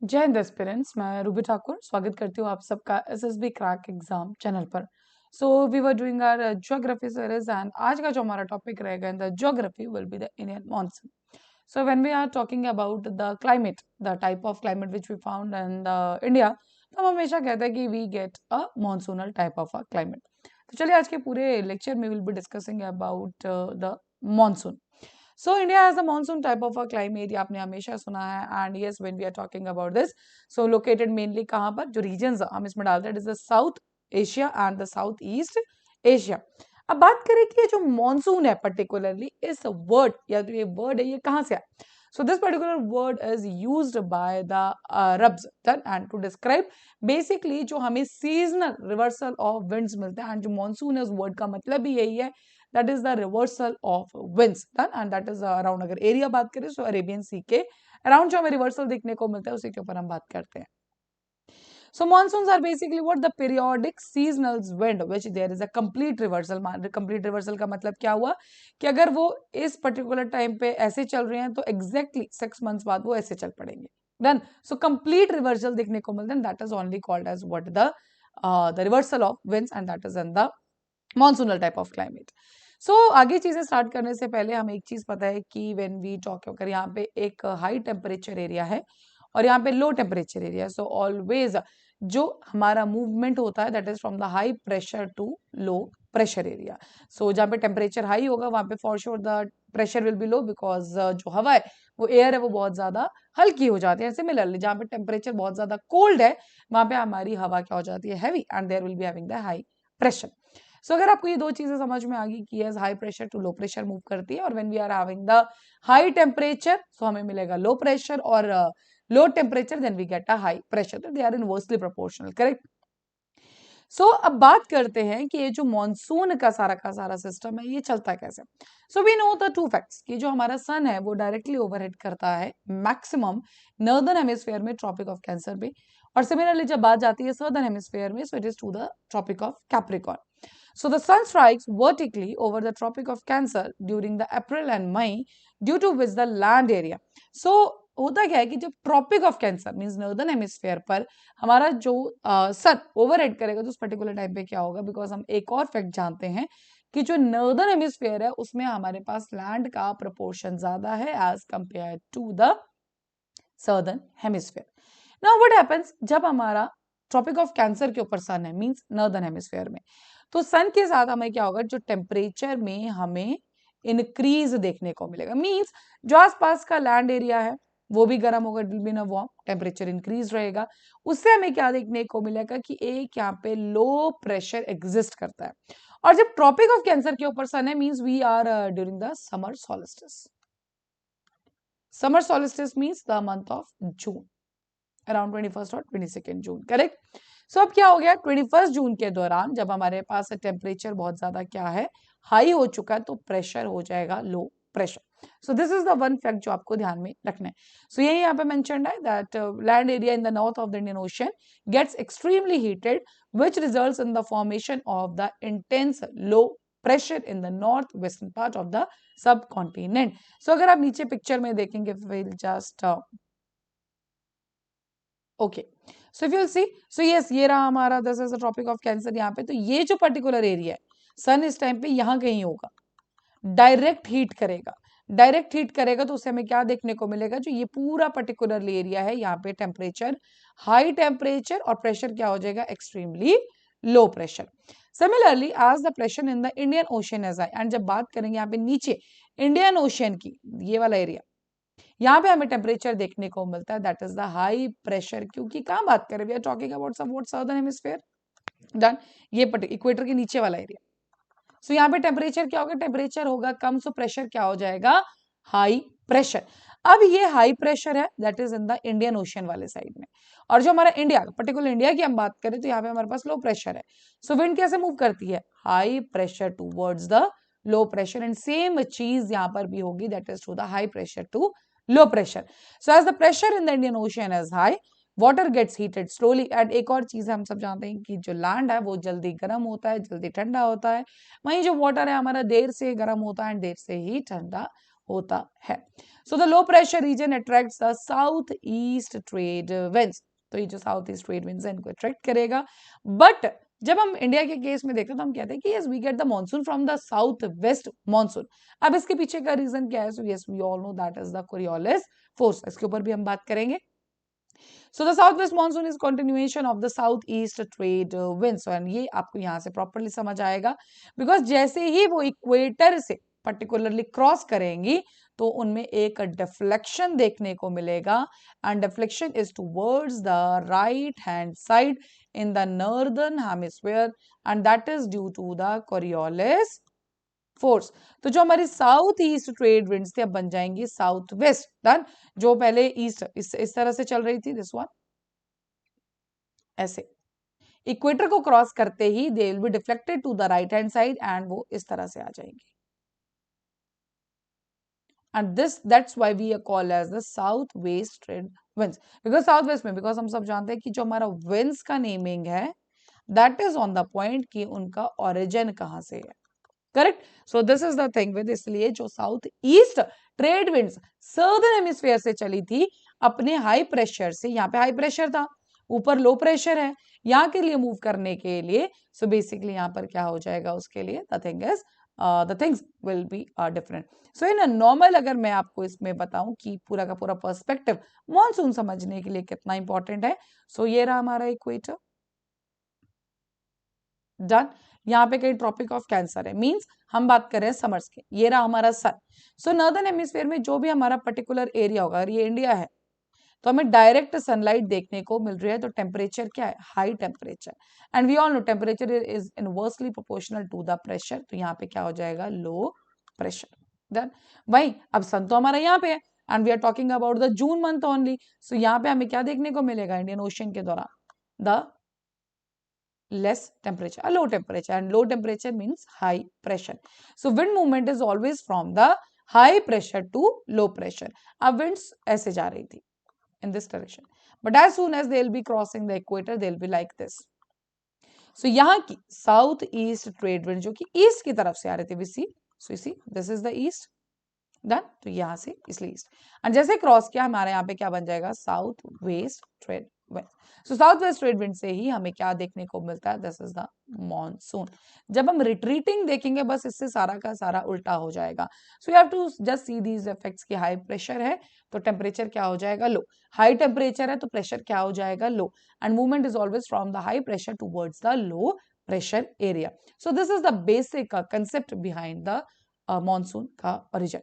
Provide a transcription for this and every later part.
जय हिंद एस्पिरेंट्स, मैं रूबी ठाकुर स्वागत करती हूँ आप सबका एसएसबी क्रैक एग्जाम चैनल पर। So we were doing our geography series and आज का जो हमारा टॉपिक रहेगा in the geography will be the Indian monsoon. So when we are talking about the climate, the type of climate which we found in the India, तो हम हमेशा कहते हैं कि we get a monsoonal type of a climate. तो चलिए आज के पूरे लेक्चर में will be discussing about the monsoon. So India has a monsoon type of a climate, ये आपने हमेशा सुना है. And yes, when we are talking about this, so located mainly कहाँ पर, जो regions हम इसमें डालते हैं, it is the South Asia and the Southeast Asia. अब बात करें कि ये जो monsoon है particularly, इस word या जो ये word है ये कहाँ से आया. So this particular word is used by the Arabs and to describe basically जो हमें seasonal reversal of winds मिलते हैं. And जो monsoon है उस word का मतलब भी यही है, that is the reversal of winds done, and that is around, अगर एरिया बात करें तो अरेबियन सी के अराउंड जो हमें रिवर्सल देखने को मिलता है उसी के ऊपर हम बात करते हैं. So monsoons are basically what the periodic seasonal wind which there is a complete reversal. complete reversal का मतलब क्या हुआ कि अगर वो इस पर्टिकुलर टाइम पे ऐसे चल रहे हैं तो एग्जैक्टली 6 months बाद वो ऐसे चल पड़ेंगे. डन. सो कंप्लीट रिवर्सल देखने को मिलता है. That is only called as what the reversal of winds and that is in the monsoonal type of climate. So आगे चीजें स्टार्ट करने से पहले हमें एक चीज पता है कि व्हेन वी टॉक, अगर यहाँ पे एक हाई टेम्परेचर एरिया है और यहाँ पे low temperature area, so always जो हमारा मूवमेंट होता है that is from the high pressure to low pressure area. So जहाँ पे टेम्परेचर हाई होगा वहां पे for sure the pressure will be low, because जो हवा है वो एयर है वो बहुत ज्यादा हल्की हो जाती है. सिमिलरली जहाँ पे टेम्परेचर बहुत ज्यादा कोल्ड है वहां पे हमारी हवा क्या हो जाती है, heavy, and there will be having the high pressure. So अगर आपको ये दो चीजें समझ में आ गई कि as high pressure to low pressure move करती है, और when we are having the high temperature so हमें मिलेगा लो प्रेशर, और low temperature then we get a high pressure. तो they are inversely proportional, correct. So अब बात करते हैं कि ये जो मॉनसून का सारा सिस्टम है ये चलता कैसे. So we know the two facts कि जो हमारा सन है वो डायरेक्टली ओवरहेड करता है मैक्सिमम नॉर्दर्न हेमिस्फीयर में ट्रॉपिक ऑफ कैंसर पे, और सिमिलरली जब बात जाती है सदर्न हेमिस्फीयर में so it is to the tropic of Capricorn. So the sun strikes vertically over the Tropic of Cancer during the April and May, due to which the land area. So होता क्या है कि जब tropic of Cancer means northern hemisphere पर हमारा जो सन overhead करेगा तो उस पर्टिकुलर टाइम पे क्या होगा, बिकॉज हम एक और फैक्ट जानते हैं कि जो नॉर्दर्न हेमिस्फीयर है उसमें हमारे पास लैंड का प्रोपोर्शन ज्यादा है as compare to the southern hemisphere. Now what happens जब हमारा ट्रॉपिक ऑफ कैंसर के ऊपर सन है मींस नॉर्दर्न हेमिस्फीयर में, तो सन के साथ हमें क्या होगा, जो टेम्परेचर में हमें इंक्रीज देखने को मिलेगा. मींस जो आसपास का लैंड एरिया है वो भी गर्म होगा, it will be in a warm, temperature increase रहेगा. उससे हमें क्या देखने को मिलेगा कि एक यहाँ पे लो प्रेशर एग्जिस्ट करता है. और जब ट्रॉपिक ऑफ कैंसर के ऊपर सन है means we are during the summer solstice. Summer solstice means the month of June, around 21 और 22 जून, करेक्ट. सो अब क्या हो गया, 21 जून के दौरान जब हमारे पास टेम्परेचर बहुत ज्यादा क्या है, हाई हो चुका है, तो प्रेशर हो जाएगा low pressure. So this is the one fact जो आपको ध्यान में रखना है. सो यही यहाँ पे मेंशन्ड है that land area in the north of the Indian Ocean gets extremely heated which results in the formation of the intense low pressure in the north western part of the subcontinent. So अगर आप नीचे picture में देखेंगे, will just okay, so if you see, so yes ये रहा हमारा this is the tropic of Cancer. यहाँ पे तो ये जो पर्टिकुलर एरिया है सन इस टाइम पे यहाँ कहीं होगा, डायरेक्ट हीट करेगा. डायरेक्ट हीट करेगा तो उससे हमें क्या देखने को मिलेगा, जो ये पूरा पर्टिकुलर एरिया है यहाँ पे टेम्परेचर हाई टेम्परेचर और प्रेशर क्या हो जाएगा, extremely low pressure. Similarly as the pressure in the Indian ocean as high, and जब बात करेंगे यहाँ पे नीचे इंडियन ओशन की, ये वाला एरिया, यहाँ पे हमें टेम्परेचर देखने को मिलता है that is the high pressure. क्योंकि कहाँ बात करें, we are talking about somewhat southern hemisphere, done, ये इक्वेटर के नीचे वाला एरिया. सो यहाँ पे टेम्परेचर क्या होगा, टेम्परेचर होगा कम, सो प्रेशर क्या हो जाएगा, हाई प्रेशर. अब ये हाई प्रेशर है that is in the Indian ocean वाले साइड में, और जो हमारा इंडिया, पर्टिकुलर इंडिया की हम बात करें तो यहाँ पे हमारे पास लो प्रेशर है. सो विंड कैसे मूव करती है, high pressure towards the low pressure, and same चीज यहाँ पर भी होगी that is to the high pressure to low pressure. So as the pressure in the Indian ocean is high, water gets heated slowly. And एक और चीज हम सब जानते हैं कि जो लैंड है वो जल्दी गर्म होता है, जल्दी ठंडा होता है, वहीं जो वाटर है हमारा देर से गर्म होता है एंड देर से ही ठंडा होता है। So the low pressure region attracts the south east trade winds, तो ये जो साउथ ईस्ट ट्रेड विंड्स है इनको अट्रैक्ट करेगा। बट जब हम इंडिया के केस में देखते हैं तो हम कहते हैं कि yes we get the monsoon from the south west monsoon. अब इसके पीछे का रीजन क्या है? So yes we all know that is the Coriolis force, इसके ऊपर भी हम बात करेंगे। So the southwest monsoon is continuation of the southeast trade winds, and ये आपको यहाँ से properly समझ आएगा because जैसे ही वो इक्वेटर से particularly क्रॉस करेंगी तो उनमें एक deflection देखने को मिलेगा, and deflection is towards the right hand side in the northern hemisphere, and that is due to the Coriolis force. तो जो हमारी साउथ ईस्ट ट्रेड विंड्स थी अब बन जाएंगी साउथ वेस्ट। डन। जो पहले ईस्ट इस तरह से चल रही थी, दिस वन ऐसे इक्वेटर को क्रॉस करते ही they will be deflected to the right hand side and वो इस तरह से आ जाएंगे। And this that's why we are called as the south west trade winds, because south west में, बिकॉज हम सब जानते हैं कि जो हमारा विंड्स का नेमिंग है that is on the point कि उनका ओरिजिन कहां से है। Correct. So this is the thing with, इसलिए जो south east trade winds southern hemisphere से चली थी अपने हाई प्रेशर से, यहाँ पे हाई प्रेशर था, ऊपर लो प्रेशर है, यहाँ के लिए मूव करने के लिए सो बेसिकली यहाँ पर क्या हो जाएगा उसके लिए the thing is the things will be different. So in normal अगर मैं आपको इसमें बताऊं कि पूरा का पूरा पर्सपेक्टिव मॉनसून समझने के लिए कितना इंपॉर्टेंट है, सो ये रहा हमारा इक्वेटर। डन। यहाँ पे कहीं ट्रॉपिक ऑफ कैंसर है, मींस हम बात कर रहे हैं समर्स के, ये रहा हमारा सन। सो नॉर्दर्न हेमिस्फीयर में जो भी हमारा पर्टिकुलर एरिया होगा, अगर ये इंडिया है तो हमें डायरेक्ट सनलाइट देखने को मिल रही है, तो टेम्परेचर क्या है? High temperature. And we all know temperature is inversely proportional to the pressure, तो यहाँ पे क्या हो जाएगा? Low pressure. डन। वही अब सन तो हमारा यहाँ पे है and we are talking about the June month only, so यहाँ पे हमें क्या देखने को मिलेगा इंडियन ओशन के दौरान? The less temperature, a low temperature, and low temperature means high pressure. So wind movement is always from the high pressure to low pressure. अब winds ऐसे जा रही थी in this direction, but as soon as they will be crossing the equator, they will be like this. So यहाँ की south east trade wind जो कि east की तरफ से आ रहे थे, we see, so you see this is the east, done. तो यहाँ से इसलिए ईस्ट, एंड जैसे क्रॉस किया हमारे यहाँ पे क्या बन जाएगा? South west trade wind. So south west trade wind से ही हमें क्या देखने को मिलता है? This is the monsoon. जब हम रिट्रीटिंग देखेंगे बस इससे सारा का सारा उल्टा हो जाएगा। So you have to just see these effects की हाई प्रेशर है तो टेम्परेचर क्या हो जाएगा? लो। हाई टेम्परेचर है तो प्रेशर क्या हो जाएगा? Low. And movement is always from the high pressure towards the low pressure area. So this is the basic concept behind the monsoon का origin.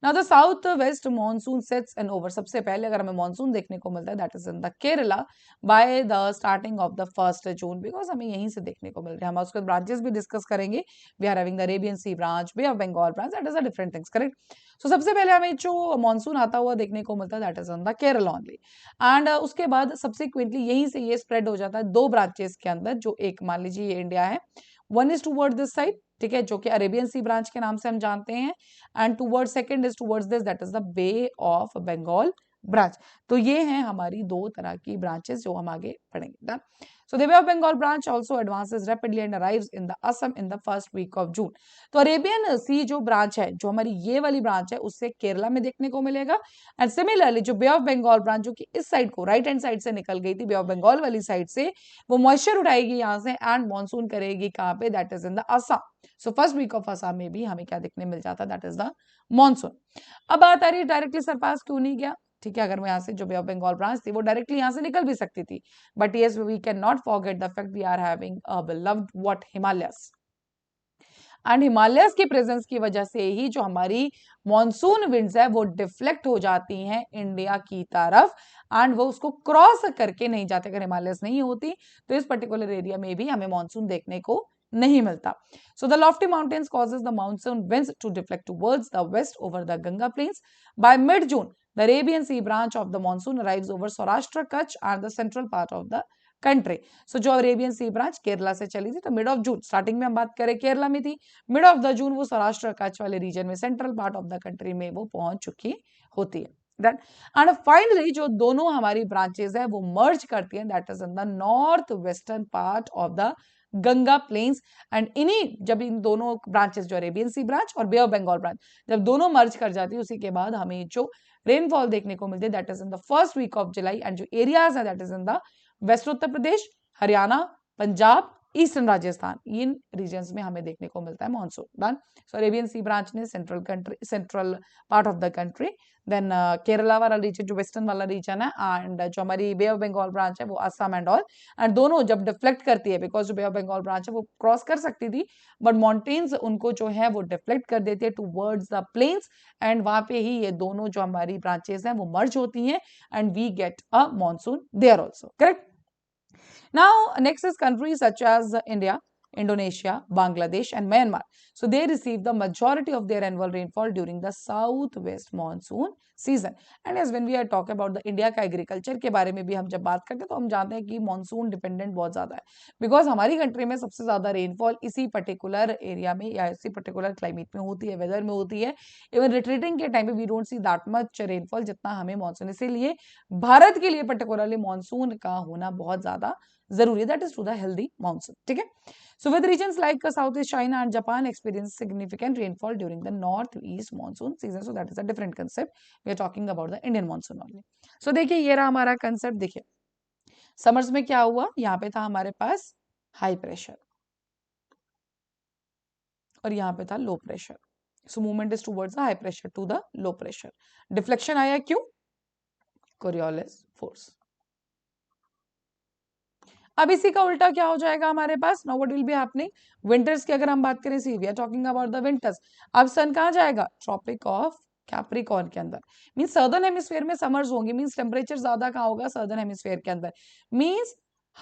Now the south west monsoon sets and over, सबसे पहले अगर हमें monsoon देखने को मिलता है that is in the Kerala by the starting of the 1 June, because हमें यहीं से देखने को मिल रहा है। हम उसके ब्रांचेस भी डिस्कस करेंगे। We are having the Arabian C branch, bay of Bengal branch, that is a different things. Correct. So सबसे पहले हमें जो मॉनसून आता हुआ देखने को मिलता है that is in the Kerala only, and उसके बाद सब्सिक्वेंटली यहीं से ये स्प्रेड हो जाता है दो ब्रांचेस के अंदर, जो एक मान लीजिए ये इंडिया है, one is toward this side, ठीक है, जो कि अरेबियन सी ब्रांच के नाम से हम जानते हैं, and toward second is towards this that is the bay of Bengal branch. तो ये हैं हमारी दो तरह की ब्रांचेस जो हम आगे पढ़ेंगे। Done. So the bay of Bengal branch also advances rapidly and arrives in the Assam in the first week of June. तो अरेबियन सी जो ब्रांच है, जो हमारी ये वाली ब्रांच है, उससे केरला में देखने को मिलेगा, एंड सिमिलरली जो बे ऑफ बंगाल ब्रांच जो कि इस साइड को राइट हैंड साइड से निकल गई थी, बे ऑफ बंगाल वाली साइड से, वो मॉइस्चर उठाएगी यहाँ से एंड मॉनसून करेगी कहाँ पे? That is in the Assam. So first week of Assam में भी हमें क्या देखने मिल जाता? That is the monsoon. अब बात आ रही है डायरेक्टली सरपास क्यों नहीं गया? ठीक है, अगर मैं यहाँ से जो बे ऑफ बंगाल ब्रांच थी वो डायरेक्टली यहाँ से निकल भी सकती थी, but yes we can not forget the fact we are having a beloved what? Himalayas. And Himalayas की प्रेजेंस की वजह से ही जो हमारी मॉनसून विंड्स है वो डिफ्लेक्ट हो जाती हैं इंडिया की तरफ, एंड वो उसको क्रॉस करके नहीं जाते। अगर हिमालयस नहीं होती तो इस पर्टिकुलर एरिया में भी हमें मॉनसून देखने को नहीं मिलता। So the lofty mountains causes the monsoon winds to deflect towards the west over the Ganga plains. By mid June the Arabian C branch of the monsoon arrives over Saurashtra, Kutch and the central part of the country. So जो Arabian सी branch Kerala से चली थी तो mid of June, starting में हम बात करें केरला में थी, मिड ऑफ द जून वो सौराष्ट्र कच्छ वाले रीजन में, central part of the country में वो पहुंच चुकी होती है। That, and finally जो दोनों हमारी ब्रांचेस है वो मर्ज करती हैं that is in the north western part of the Ganga plains. And इन्हीं जब इन दोनों ब्रांचेस जो अरेबियन सी ब्रांच और बे ऑफ बंगाल ब्रांच जब दोनों मर्ज कर जाती है, उसी के बाद हमें जो रेनफॉल देखने को मिलती है that is in the first week of July. And जो एरियाज है that is in the west Uttar Pradesh, Haryana, Punjab, eastern Rajasthan, इन रीजन्स में हमें देखने को मिलता है मॉनसून। डन। सो अरेबियन सी ब्रांच ने central part of the country, then Kerala वाला रीजन जो वेस्टर्न वाला रीजन है, एंड जो हमारी बे ऑफ बंगाल ब्रांच है वो असम एंड ऑल। एंड दोनों जब डिफ्लेक्ट करती है, बिकॉज जो बे ऑफ बंगाल ब्रांच है वो क्रॉस कर सकती थी, बट माउंटेन्स उनको जो है वो डिफ्लेक्ट कर देते हैं टूवर्ड्स द प्लेन्स, एंड वहां पे ही ये दोनों जो हमारी ब्रांचेस हैं वो मर्ज होती हैं, and we get a monsoon there also. Correct. Now, next is countries such as India, Indonesia, Bangladesh, and Myanmar. So they receive the majority of their annual rainfall during the southwest monsoon season. And as when we are talking about the India का agriculture के बारे में भी हम जब बात करते हैं तो हम जानते हैं कि monsoon dependent बहुत ज़्यादा है, because हमारी कंट्री में सबसे ज़्यादा रेनफॉल इसी पर्टिकुलर एरिया में या इसी पर्टिकुलर क्लाइमेट में होती है, वेदर में होती है। इवन रिट्रीटिंग के टाइम पे we don't see that much rainfall जितना हमें मानसून, इसीलिए भारत के लिए पर्टिकुलरली मानसून का होना बहुत ज़्यादा जरूरी, that is to the healthy monsoon. ठीक है। So with regions like south east China and Japan experience significant rainfall during the north east monsoon season, so that is a different concept, we are talking about the Indian monsoon only. So देखिए ये रहा हमारा concept. देखिए summers में क्या हुआ, यहाँ पे था हमारे पास हाई प्रेशर और यहाँ पे था low pressure, so movement is towards the high pressure to the low pressure. Deflection आया क्यों, कोरियोलिस फोर्स। अब इसी का उल्टा क्या हो जाएगा हमारे पास, now what will be happening, winters की अगर हम बात करें, see we are talking about the winters. अब सन कहाँ जाएगा, ट्रॉपिक ऑफ कैप्रिकॉर्न के अंदर, मींस सर्दर्न हेमिस्फीयर में समर्स होंगे, मींस टेम्परेचर ज्यादा कहाँ होगा, सर्दर्न हेमिस्फीयर के अंदर, मींस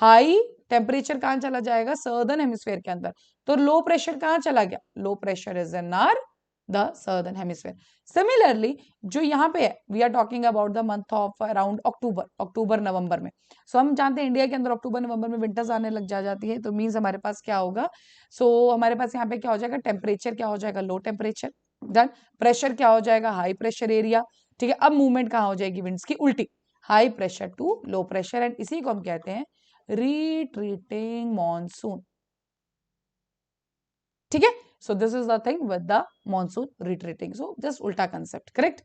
हाई टेम्परेचर कहाँ चला जाएगा, सर्दर्न हेमिस्फीयर के अंदर। तो लो प्रेशर कहाँ चला गया, low pressure is in are the southern hemisphere. Similarly जो यहाँ पे है, we are talking about the month of around October November में। सो हम जानते हैं इंडिया के अंदर अक्टूबर नवंबर में विंटर्स आने लग जाती है, तो मीन्स हमारे पास क्या होगा, सो हमारे पास यहाँ पे क्या हो जाएगा, टेम्परेचर क्या हो जाएगा, लो टेम्परेचर। डन। प्रेशर क्या हो जाएगा, हाई प्रेशर एरिया। ठीक है। अब मूवमेंट कहाँ हो जाएगी, विंड्स की उल्टी, high pressure to low pressure, and इसी को हम कहते हैं रिट्रीटिंग मॉनसून। ठीक है। So this is the thing with the monsoon retreating. So just ulta concept, correct?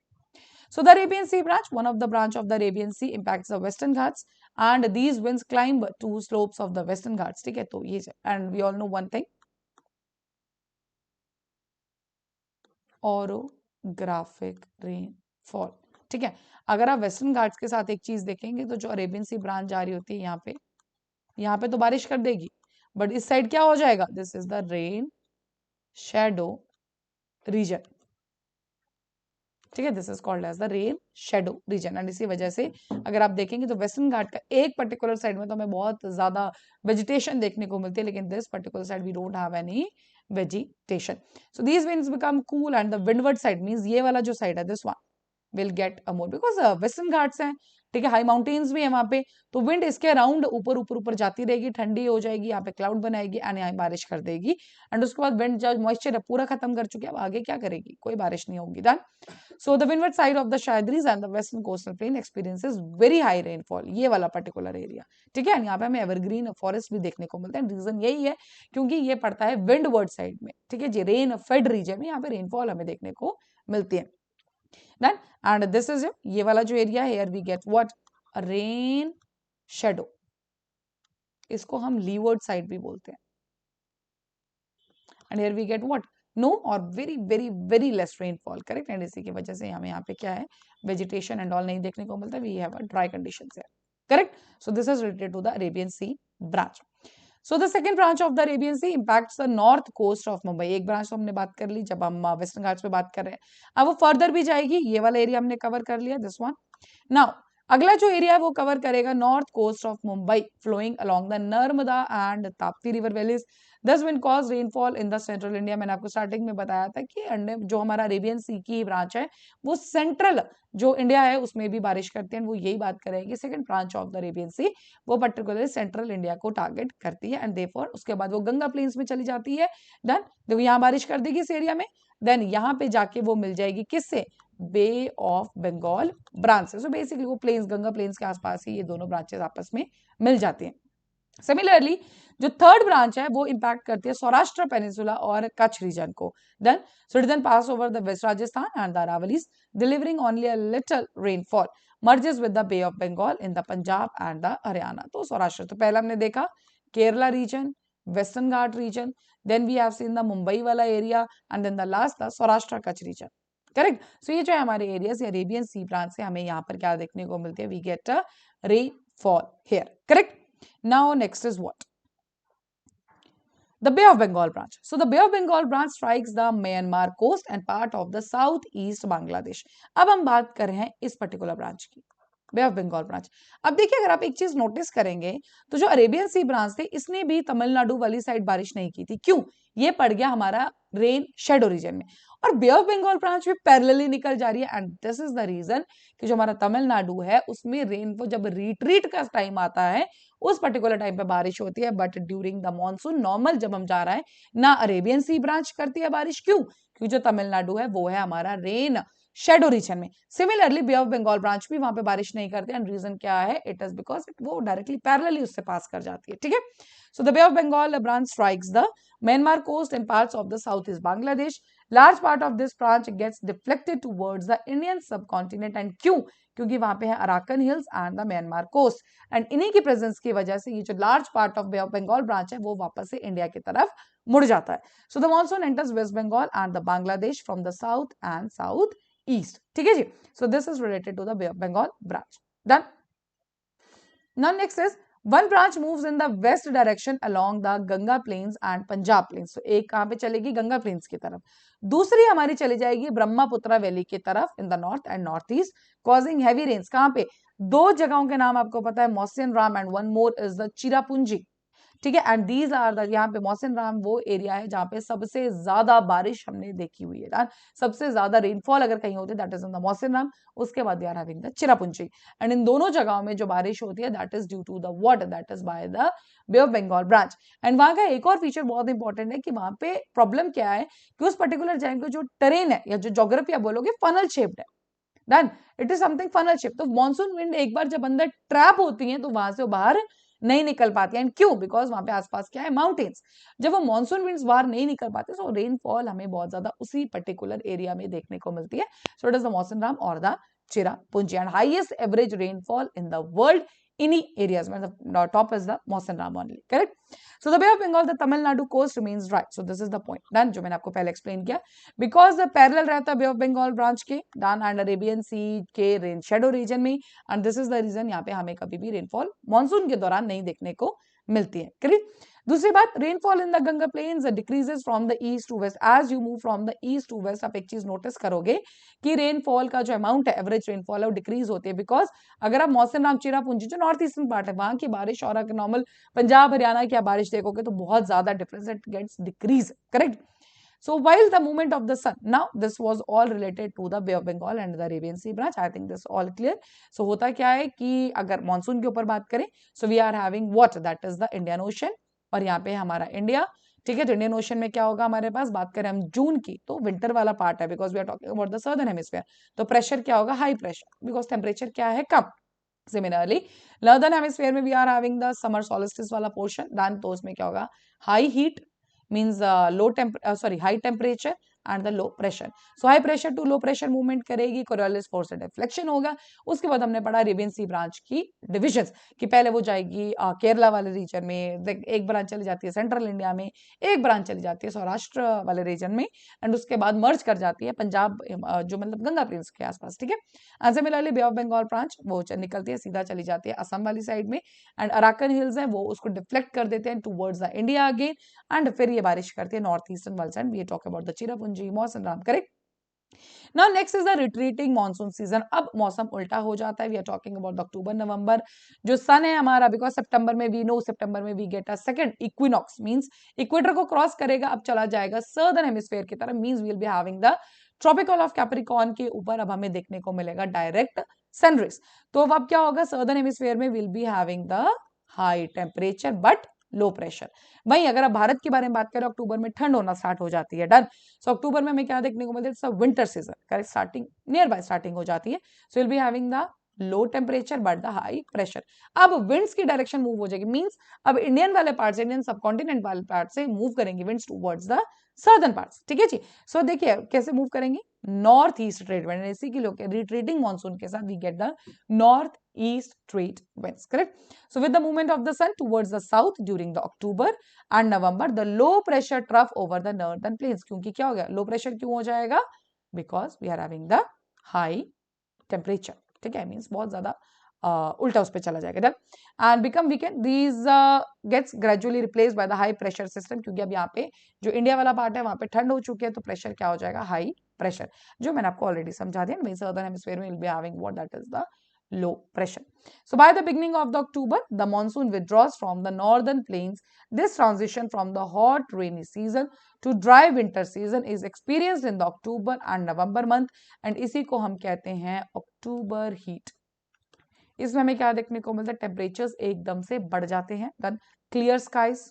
So the Arabian Sea branch, one of the branch of the Arabian Sea, impacts the Western Ghats, and these winds climb two slopes of the Western Ghats. ठीक है, तो ये and we all know one thing, orographic rainfall. ठीक है। अगर आप western Ghats के साथ एक चीज देखेंगे तो जो अरेबियन सी ब्रांच जा रही होती है यहाँ पे तो बारिश कर देगी, बट इस साइड क्या हो जाएगा, this is the rain shadow region. ठीक है, this is called as the rain shadow region, and इसी वजह से अगर आप देखेंगे तो वेस्टर्न घाट का एक पर्टिकुलर साइड में तो हमें बहुत ज्यादा वेजिटेशन देखने को मिलती है, लेकिन this particular side we don't have any vegetation. So these winds become cool, and the windward side means ये वाला जो साइड है, this one will get a more, because western Ghats हैं, ठीक है, हाई माउंटेन्स भी है वहां पे, तो विंड इसके अराउंड ऊपर ऊपर ऊपर जाती रहेगी, ठंडी हो जाएगी, यहाँ पे क्लाउड बनाएगी एंड यहाँ बारिश कर देगी, एंड उसके बाद विंड जो मॉइस्चर है पूरा खत्म कर चुके हैं, अब आगे क्या करेगी, कोई बारिश नहीं होगी। Done. So the windward side of the Sahyadris and the western coastal plain experiences very high rainfall, ये वाला पर्टिकुलर एरिया। ठीक है, यहाँ पे हमें एवरग्रीन फॉरेस्ट भी देखने को मिलता है, रीजन यही है क्योंकि ये पड़ता है विंडवर्ड साइड में। ठीक है जी, रेन फेड रीजन में यहाँ पे रेनफॉल हमें देखने को मिलती है। Then and this is ये वाला जो एरिया है, here we get what, a rain shadow, इसको हम लीवर्ड साइड भी बोलते हैं, and here we get what, no or very very very less rainfall, correct, and इसी की वजह से हमें यहाँ पे क्या है, vegetation and all नहीं देखने को मिलता, we have a dry conditions here, correct. So this is related to the Arabian Sea branch. So the second branch of the Arabian Sea impacts the north coast of Mumbai. एक branch तो हमने बात कर ली जब हम western Ghats पे बात कर रहे हैं, अब वो फर्दर भी जाएगी, ये वाला एरिया हमने कवर कर लिया, दिस वन। नाउ अगला जो एरिया है वो कवर करेगा north coast of Mumbai flowing along the Narmada and Tapti river valleys, this will cause rainfall in the central India. मैंने आपको स्टार्टिंग में बताया था कि जो हमारा अरेबियन सी की ब्रांच है वो सेंट्रल जो इंडिया है उसमें भी बारिश करते हैं, वो यही बात करेगी, second branch of the Arabian Sea वो पर्टिकुलरली सेंट्रल इंडिया को टारगेट करती है, एंड देयरफॉर उसके बाद वो गंगा प्लेन्स में चली जाती है। देन देखो यहाँ बारिश कर देगी इस एरिया में, देन यहाँ पे जाके वो मिल जाएगी किससे, बे ऑफ बंगाल ब्रांच से। सो बेसिकली वो प्लेन्स, गंगा प्लेन्स के आसपास ही ये दोनों ब्रांचेस आपस में मिल जाती हैं। सिमिलरली जो थर्ड ब्रांच है वो इंपैक्ट करती है सौराष्ट्र पेनिनसुला और कच्छ रीजन को. Then so it then pass over the West Rajasthan and the Aravallis, delivering only a little rainfall, merges with the Bay of Bengal in the Punjab and the Haryana. तो सौराष्ट्र तो पहले हमने देखा Kerala region, western Ghat region, then we have seen the Mumbai वाला area and then the last the Saurashtra Kutch region. Correct. So ये जो है हमारे एरियाज अरेबियन सी ब्रांच से हमें यहाँ पर क्या देखने को मिलते हैं, we get a rainfall here. Correct. Now next is what, the Bay of Bengal branch. So the Bay of Bengal branch strikes the Myanmar coast and part of the southeast Bangladesh. अब हम बात कर रहे हैं इस particular branch की, बे of Bengal branch. अब देखिए अगर आप एक चीज नोटिस करेंगे तो जो अरेबियन सी ब्रांच थे इसने भी तमिलनाडु वाली साइड बारिश नहीं की थी. क्यों? ये पड़ गया हमारा रेन शेडो रीजन में, और बे ऑफ बंगाल ब्रांच भी पैरेलली निकल जा रही है. And this is the region कि जो हमारा तमिलनाडु है उसमें रेन को जब रिट्रीट का टाइम आता है उस पर्टिकुलर टाइम पे बारिश होती है, but during the monsoon normal जब हम जा रहे हैं ना अरेबियन सी ब्रांच करती है बारिश. क्यों? क्योंकि जो तमिलनाडु है वो है हमारा रेन शेडो रीजन में. Similarly Bay of Bengal branch भी वहां पे बारिश नहीं करती. एंड रीजन क्या है? इट इज बिकॉज वो डायरेक्टली पैरेलली उससे पास कर जाती है. ठीक है. So the bay of Bengal branch strikes the Myanmar coast and parts of the southeast Bangladesh. Large part of this branch gets deflected towards the Indian subcontinent. And क्यों? क्योंकि वहां पे है Arakan hills and the Myanmar coast. And इन्हीं की presence की वजह से ये जो large part of Bay of Bengal branch है वो वापस से इंडिया की तरफ मुड़ जाता है. So the monsoon enters west Bengal and the Bangladesh from the south and south east. ठीक है जी. So this is related to the bay of Bengal branch. Done. Now next is one branch moves in the west direction along the Ganga plains and Punjab plains. So एक कहां पे चलेगी? Ganga planes की तरफ. दूसरी हमारी चली जाएगी ब्रह्मपुत्र वैली की तरफ in the north and north east, causing heavy rains. कहां पे? दो जगहों के नाम आपको पता है, Mawsynram and one more is the Cherrapunji. ठीक है. एंड दीज आर द, यहाँ पे मौसिन राम वो एरिया है जहां पे सबसे ज्यादा बारिश हमने देखी हुई है. सबसे ज्यादा रेनफॉल अगर कहीं होती है that is in the Mawsynram. उसके बाद we are having the Cherrapunji. And इन दोनों जगहों में जो बारिश होती है that is due to the water, that is by the bay of Bengal branch. And वहां का एक और फीचर बहुत इंपॉर्टेंट है कि वहां पे प्रॉब्लम क्या है कि उस पर्टिकुलर जगह का जो टेरेन है या जो जोग्राफी आप बोलोगे फनल शेप्ड है. Done. It is something funnel shape. तो मॉनसून विंड एक बार जब अंदर ट्रैप होती है तो वहां से बाहर नहीं निकल पाती है. एंड क्यों? बिकॉज वहां पे आसपास क्या है? माउंटेन्स. जब वो मॉनसून विंड्स बाहर नहीं निकल पाते तो रेनफॉल हमें बहुत ज्यादा उसी पर्टिकुलर एरिया में देखने को मिलती है. So it is the Mawsynram और the Cherrapunji. And highest average rainfall in the world इन्हीं एरियाज में. Top is the Mawsynram only. Correct. So the bay of Bengal the Tamil Nadu coast remains dry. So this is the point done जो मैंने आपको पहले explain किया. Because parallel रहता है Bay of Bengal branch के डन एंड अरेबियन सी के रेन शेडो रीजन में. And this is the region यहाँ पे हमें कभी भी रेनफॉल मॉनसून के दौरान नहीं देखने को मिलती है. करेक्ट. दूसरी बात, rainfall in the Ganga plains decreases from the east to west. As you move from the east to west आप एक चीज नोटिस करोगे कि रेनफॉल का जो अमाउंट है एवरेज रेनफॉल है वो डिक्रीज होती है. बिकॉज अगर आप मौसिन राम चिरापुंजी जो नॉर्थ ईस्टर्न पार्ट है वहां की बारिश और अगर नॉर्मल पंजाब हरियाणा की बारिश देखोगे तो बहुत ज्यादा difference, it gets decrease. Correct. So while the movement of the sun, now this was all related to the Bay of Bengal and the Arabian Sea branch. I think this all clear. So होता क्या है कि अगर monsoon के ऊपर बात करें so we are having what, that is the Indian Ocean, और यहाँ पे हमारा इंडिया. ठीक है. तो इंडियन ओशन में क्या होगा हमारे पास? बात करें हम जून की तो विंटर वाला पार्ट है because we are talking about the southern hemisphere. तो प्रेशर क्या होगा? हाई प्रेशर, बिकॉज टेम्परेचर क्या है? कम. सिमिलरली नॉर्दर्न हेमिस्फीयर में we are having the summer solstice वाला पोर्शन डन. तो उसमें क्या होगा? High heat means high temperature and the low pressure. So high pressure to low pressure movement करेगी, Coriolis force deflection होगा. उसके बाद हमने पढ़ा अरेबियन सी ब्रांच की डिविजन्स कि पहले वो जाएगी केरला वाले रीजन में, एक ब्रांच चली जाती है सेंट्रल इंडिया में, एक ब्रांच चली जाती है सौराष्ट्र वाले रीजन में, एंड उसके बाद मर्ज कर जाती है पंजाब जो मतलब गंगा प्लेन्स के आसपास. ठीक है. And similarly Bay of Bengal branch वो निकलती है सीधा चली जाती है असम वाली साइड में, एंड अराकन हिल्स है वो उसको डिफ्लेक्ट कर देते हैं towards the India again, and फिर ये बारिश करती है north eastern world. And we talk about the Cherrapunji, Mawsynram. Correct. Now next is the retreating monsoon season. अब मौसम उल्टा हो जाता है. We are talking about अक्टूबर नवंबर. जो सन है हमारा बिकॉज सितंबर में we know सितंबर में we get a second equinox means equator को क्रॉस करेगा, अब चला जाएगा सर्दर्न हेमिस्फीयर की तरफ, means we will be having the tropical of Capricorn के ऊपर अब हमें देखने को मिलेगा डायरेक्ट सनरेज. तो अब क्या होगा? सर्दर्न हेमिस्फीयर में will be having the high temperature but low pressure. वहीं अगर आप भारत के बारे में बात करें अक्टूबर में ठंड होना स्टार्ट हो जाती है. डन. सो अक्टूबर में हमें क्या देखने को मिलता है? Winter season. Correct. Starting near by starting हो जाती है. So will be having the low temperature but the high pressure. अब विंड्स की डायरेक्शन मूव हो जाएगी, मींस अब इंडियन वाले पार्ट से, इंडियन सबकॉन्टिनेंट वाले पार्ट से मूव करेंगे winds towards the southern parts. ठीक है जी। सो देखिए कैसे मूव करेंगे, नॉर्थ ईस्ट ट्रेड विंड, इसी के लोग रिट्रीटिंग मॉनसून के साथ we get the north east trade winds, correct? So with the movement of the sun towards the south during the October and November, the low pressure trough over the northern plains, क्योंकि क्या हो गया, low pressure क्यों हो जाएगा, because we are having the high temperature। ठीक है, means बहुत ज्यादा उल्टा उस पर चला जाएगा। Done and become weakened these gets gradually replaced by the high pressure system, क्योंकि अब यहाँ पे जो इंडिया वाला पार्ट है वहां पे ठंड हो चुकी है, तो प्रेशर क्या हो जाएगा, हाई प्रेशर, जो मैंने आपको ऑलरेडी समझा दिया। वहीं सर्दर्न हेमिस्फीयर में will be having what that is the low pressure. So by the beginning of the October, the monsoon withdraws from the northern plains. This transition from the hot rainy season to dry winter season is experienced in the October and November month, and इसी को हम कहते हैं October heat। इसमें हमें क्या देखने को मिलता है, टेम्परेचर्स एकदम से बढ़ जाते हैं, देन क्लियर स्काइज।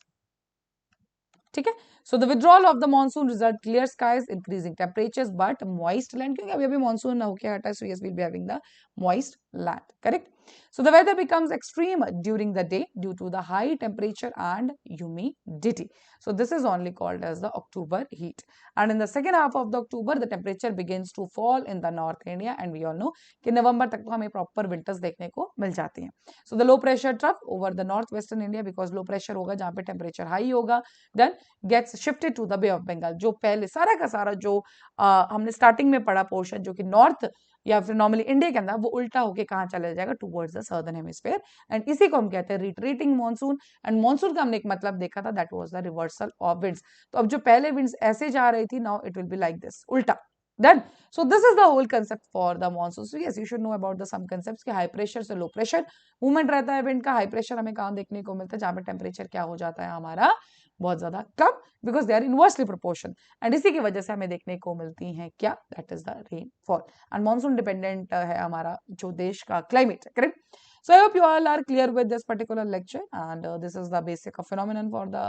ठीक है, so the withdrawal of the monsoon result clear skies, increasing temperatures but moist land, क्योंकि अभी अभी मॉनसून होके हटा है, so yes will be having the moist land, correct? So the weather becomes extreme during the day due to the high temperature and humidity. So this is only called as the October heat. And in the second half of the October, the temperature begins to fall in the North India, and we all know कि नवंबर तक तो हमें proper winters देखने को मिल जाती हैं। So the low pressure trough over the northwestern India, because low pressure होगा जहाँ पे temperature high होगा, then gets shifted to the Bay of Bengal। जो पहले सारा का सारा जो हमने स्टार्टिंग में पढ़ा पोर्शन जो कि नॉर्थ या फिर नॉर्मली इंडिया के अंदर, वो उल्टा होके कहाँ चला जाएगा, towards the southern hemisphere, and इसी को हम कहते हैं रिट्रीटिंग मॉनसून। एंड मॉनसून का हमने एक मतलब देखा था, that was the reversal of winds. तो अब जो पहले विंड्स ऐसे जा रही थी, now it will be like this, उल्टा। Done. So this is the whole concept for the monsoon. So yes, you should know about the some concepts कि हाई प्रेशर से लो प्रेशर मूवमेंट रहता है wind का। High pressure हमें कहाँ देखने को मिलता है, जहाँ पे टेम्परेचर क्या हो जाता है हमारा, बहुत ज्यादा कम, because they are inversely proportion, and इसी की वजह से हमें देखने को मिलती है क्या, that is the rainfall. And monsoon dependent है हमारा जो देश का climate, correct? So I hope you all are clear with this particular lecture, and this is the basic of phenomenon for the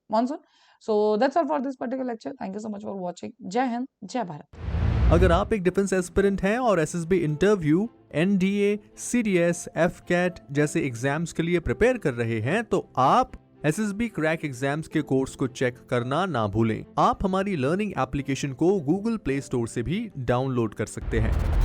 monsoon. So that's all for this particular lecture. Thank you so much for watching. जय हिंद, जय भारत। अगर आप एक defence aspirant हैं और SSB interview, NDA, CDS, AFCAT जैसे exams के लिए प्रिपेयर कर रहे हैं, तो आप एसएसबी क्रैक एग्जाम्स के कोर्स को चेक करना ना भूलें। आप हमारी लर्निंग एप्लीकेशन को गूगल प्ले स्टोर से भी डाउनलोड कर सकते हैं।